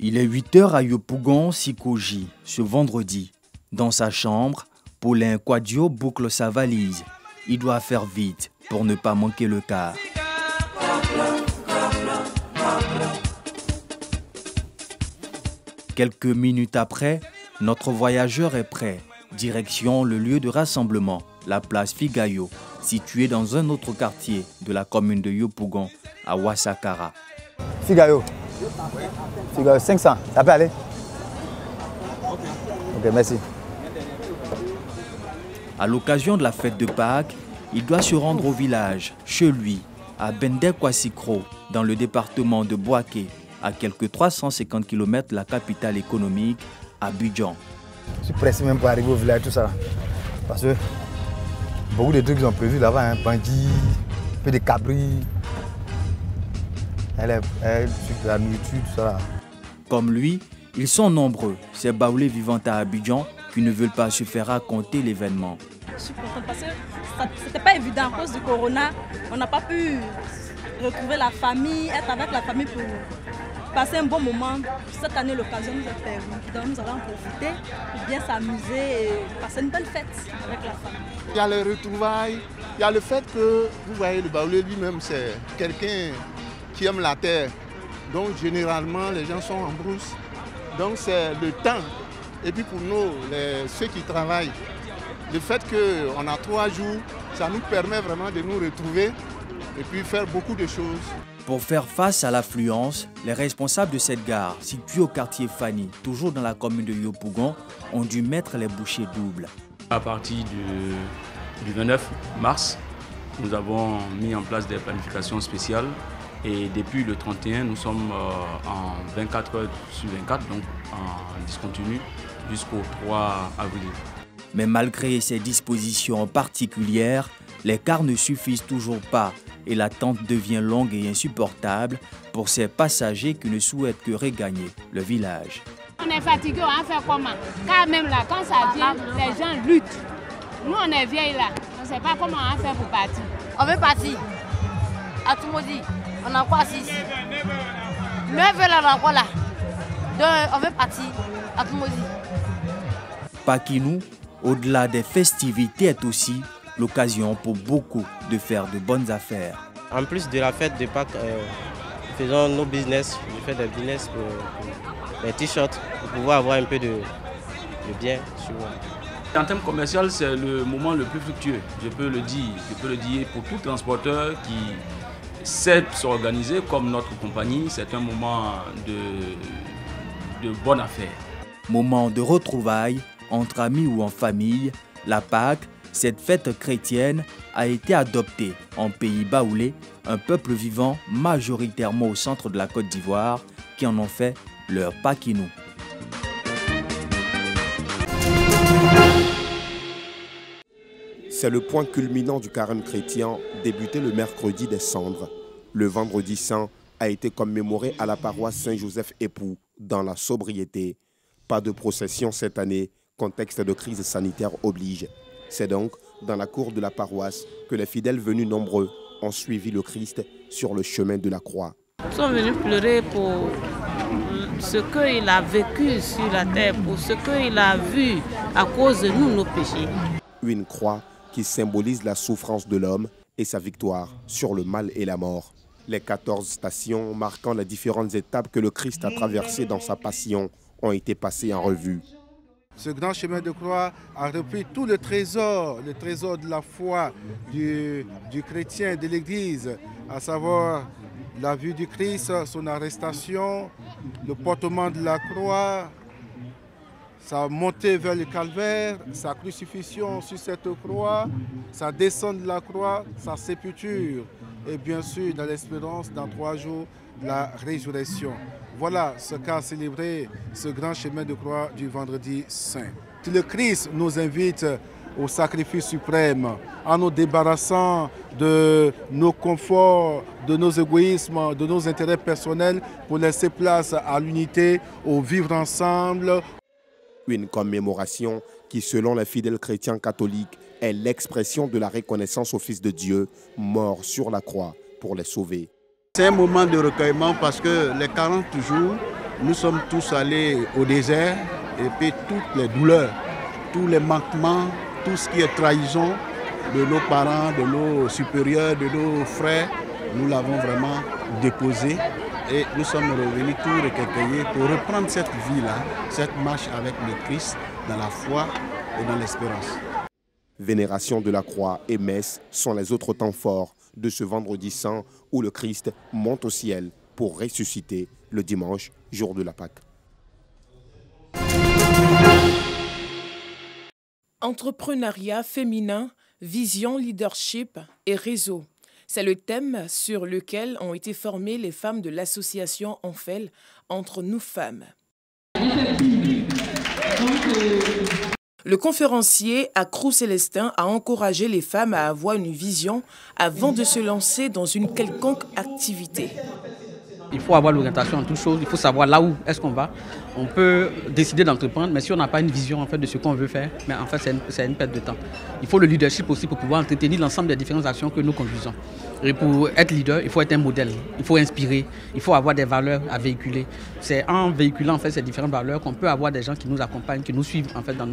Il est 8h à Yopougon, Sikoji, ce vendredi. Dans sa chambre, Paulin Quadio boucle sa valise. Il doit faire vite pour ne pas manquer le car. Quelques minutes après, notre voyageur est prêt. Direction le lieu de rassemblement, la place Figayo, située dans un autre quartier de la commune de Yopougon, à Ouassakara. Figayo. Figayo 500, ça peut aller? Ok, merci. À l'occasion de la fête de Pâques, il doit se rendre au village, chez lui, à Bendé-Kwassikro, dans le département de Bouaké, à quelques 350 km de la capitale économique, Abidjan. Je suis pressé même pour arriver au village, tout ça. Parce que beaucoup de trucs sont prévus là-bas, hein. Bandits, un peu de cabris, la nourriture, tout ça. Comme lui, ils sont nombreux, ces baoulés vivant à Abidjan, qui ne veulent pas se faire raconter l'événement. Je suis contente parce que ce n'était pas évident à cause du corona. On n'a pas pu retrouver la famille, être avec la famille pour passer un bon moment. Cette année, l'occasion nous a permis. Donc nous allons en profiter pour bien s'amuser et passer une belle fête avec la famille. Il y a les retrouvailles, il y a le fait que, vous voyez, le baoulé lui-même, c'est quelqu'un qui aime la terre. Donc généralement, les gens sont en brousse. Donc c'est le temps. Et puis pour nous, ceux qui travaillent, le fait qu'on a 3 jours, ça nous permet vraiment de nous retrouver et puis faire beaucoup de choses. Pour faire face à l'affluence, les responsables de cette gare, située au quartier Fani, toujours dans la commune de Yopougon, ont dû mettre les bouchées doubles. À partir du 29 mars, nous avons mis en place des planifications spéciales et depuis le 31, nous sommes en 24 heures sur 24, donc en discontinu jusqu'au 3 avril. Mais malgré ces dispositions particulières, les cars ne suffisent toujours pas et l'attente devient longue et insupportable pour ces passagers qui ne souhaitent que regagner le village. On est fatigué, on va faire comment? Car même là, quand ça vient, les gens luttent. Nous, on est vieilles là, on ne sait pas comment on va faire pour partir. On veut partir à Toumoudi, on a quoi ici? 9 heures là, on a quoi là? Donc, on veut partir à Toumoudi. Pakinou, au-delà des festivités, est aussi l'occasion pour beaucoup de faire de bonnes affaires. En plus de la fête de Pâques, faisons nos business, je fais des business pour les t-shirts, pour pouvoir avoir un peu de bien sur moi. En termes commercial, c'est le moment le plus fructueux, je peux le dire pour tout transporteur qui sait s'organiser comme notre compagnie, c'est un moment de bonne affaire. Moment de retrouvailles entre amis ou en famille, la Pâques, cette fête chrétienne, a été adoptée en pays baoulé, un peuple vivant majoritairement au centre de la Côte d'Ivoire, qui en ont fait leur Pakinou. C'est le point culminant du carême chrétien débuté le mercredi des Cendres. Le vendredi saint a été commémoré à la paroisse Saint-Joseph-Époux dans la sobriété. Pas de procession cette année, contexte de crise sanitaire oblige. C'est donc dans la cour de la paroisse que les fidèles venus nombreux ont suivi le Christ sur le chemin de la croix. Nous sommes venus pleurer pour ce qu'il a vécu sur la terre, pour ce qu'il a vu à cause de nous, nos péchés. Une croix qui symbolise la souffrance de l'homme et sa victoire sur le mal et la mort. Les 14 stations marquant les différentes étapes que le Christ a traversées dans sa passion ont été passées en revue. Ce grand chemin de croix a repris tout le trésor de la foi du chrétien, de l'Église, à savoir la vue du Christ, son arrestation, le portement de la croix, sa montée vers le calvaire, sa crucifixion sur cette croix, sa descente de la croix, sa sépulture et bien sûr dans l'espérance dans 3 jours la résurrection. Voilà ce qu'a célébré ce grand chemin de croix du vendredi saint. Le Christ nous invite au sacrifice suprême, en nous débarrassant de nos conforts, de nos égoïsmes, de nos intérêts personnels pour laisser place à l'unité, au vivre ensemble. Une commémoration qui, selon les fidèles chrétiens catholiques, est l'expression de la reconnaissance au Fils de Dieu, mort sur la croix pour les sauver. C'est un moment de recueillement parce que les 40 jours nous sommes tous allés au désert et puis toutes les douleurs, tous les manquements, tout ce qui est trahison de nos parents, de nos supérieurs, de nos frères, nous l'avons vraiment déposé et nous sommes revenus tout recueillis pour reprendre cette vie-là, cette marche avec le Christ dans la foi et dans l'espérance. Vénération de la croix et messe sont les autres temps forts de ce vendredi saint où le Christ monte au ciel pour ressusciter le dimanche, jour de la Pâque. Entrepreneuriat féminin, vision, leadership et réseau. C'est le thème sur lequel ont été formées les femmes de l'association Enfel, Entre nous femmes. Le conférencier Accrou Célestin a encouragé les femmes à avoir une vision avant de se lancer dans une quelconque activité. Il faut avoir l'orientation en toute chose, il faut savoir là où est-ce qu'on va. On peut décider d'entreprendre, mais si on n'a pas une vision en fait, de ce qu'on veut faire, mais en fait c'est une perte de temps. Il faut le leadership aussi pour pouvoir entretenir l'ensemble des différentes actions que nous conduisons. Et pour être leader, il faut être un modèle, il faut inspirer, il faut avoir des valeurs à véhiculer. C'est en véhiculant en fait, ces différentes valeurs qu'on peut avoir des gens qui nous accompagnent, qui nous suivent en fait, dans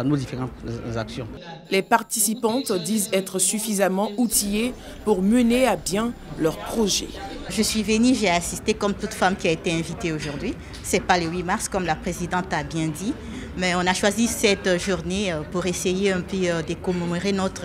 nos différentes actions. Les participantes disent être suffisamment outillées pour mener à bien leur projet. Je suis venue, j'ai assisté comme toute femme qui a été invitée aujourd'hui. Ce n'est pas le 8 mars comme la présidente a bien dit, mais on a choisi cette journée pour essayer un peu de commémorer notre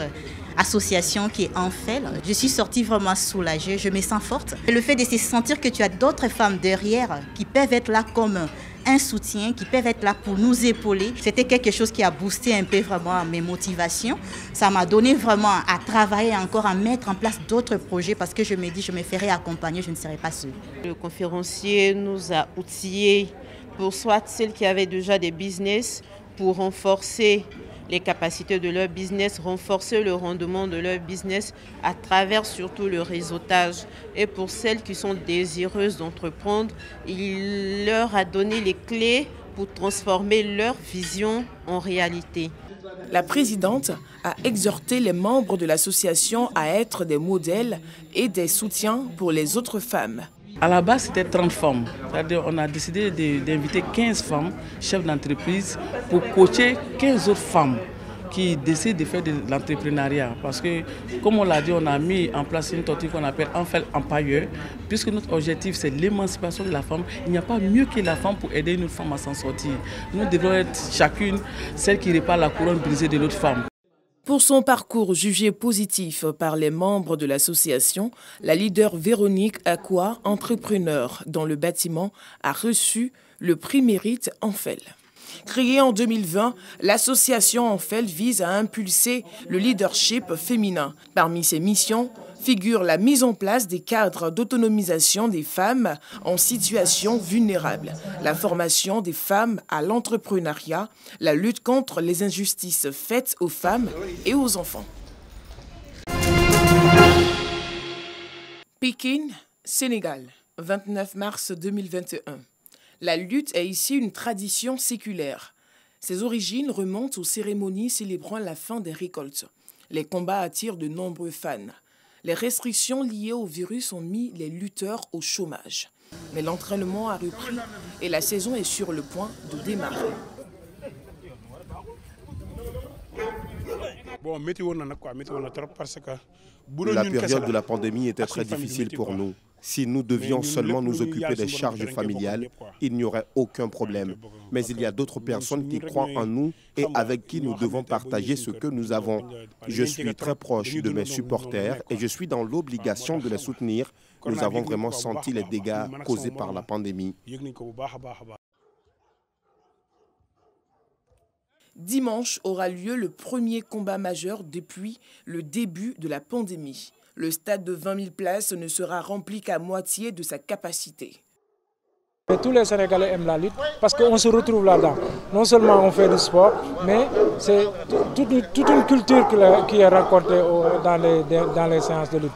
association qui est Enfel. Je suis sortie vraiment soulagée, je me sens forte. Et le fait de se sentir que tu as d'autres femmes derrière qui peuvent être là comme un soutien, qui peuvent être là pour nous épauler. C'était quelque chose qui a boosté un peu vraiment mes motivations. Ça m'a donné vraiment à travailler encore, à mettre en place d'autres projets parce que je me dis je me ferai accompagner, je ne serai pas seule. Le conférencier nous a outillés pour soit celles qui avaient déjà des business, pour renforcer les capacités de leur business, renforcer le rendement de leur business à travers surtout le réseautage. Et pour celles qui sont désireuses d'entreprendre, il leur a donné les clés pour transformer leur vision en réalité. La présidente a exhorté les membres de l'association à être des modèles et des soutiens pour les autres femmes. À la base, c'était 30 femmes. C'est-à-dire on a décidé d'inviter 15 femmes, chefs d'entreprise, pour coacher 15 autres femmes qui décident de faire de l'entrepreneuriat. Parce que, comme on l'a dit, on a mis en place une tortue qu'on appelle Enfel Empire, puisque notre objectif, c'est l'émancipation de la femme. Il n'y a pas mieux que la femme pour aider une femme à s'en sortir. Nous devons être chacune celle qui répare la couronne brisée de l'autre femme. Pour son parcours jugé positif par les membres de l'association, la leader Véronique Akwa, entrepreneur dans le bâtiment, a reçu le prix mérite Enfel. Créée en 2020, l'association Enfel vise à impulser le leadership féminin. Parmi ses missions figure la mise en place des cadres d'autonomisation des femmes en situation vulnérable, la formation des femmes à l'entrepreneuriat, la lutte contre les injustices faites aux femmes et aux enfants. Pékin, Sénégal, 29 mars 2021. La lutte est ici une tradition séculaire. Ses origines remontent aux cérémonies célébrant la fin des récoltes. Les combats attirent de nombreux fans. Les restrictions liées au virus ont mis les lutteurs au chômage. Mais l'entraînement a repris et la saison est sur le point de démarrer. La période de la pandémie était très difficile pour nous. Si nous devions seulement nous occuper des charges familiales, il n'y aurait aucun problème. Mais il y a d'autres personnes qui croient en nous et avec qui nous devons partager ce que nous avons. Je suis très proche de mes supporters et je suis dans l'obligation de les soutenir. Nous avons vraiment senti les dégâts causés par la pandémie. Dimanche aura lieu le premier combat majeur depuis le début de la pandémie. Le stade de 20 000 places ne sera rempli qu'à moitié de sa capacité. Tous les Sénégalais aiment la lutte parce qu'on se retrouve là-dedans. Non seulement on fait du sport, mais c'est toute une culture qui est racontée dans les séances de lutte.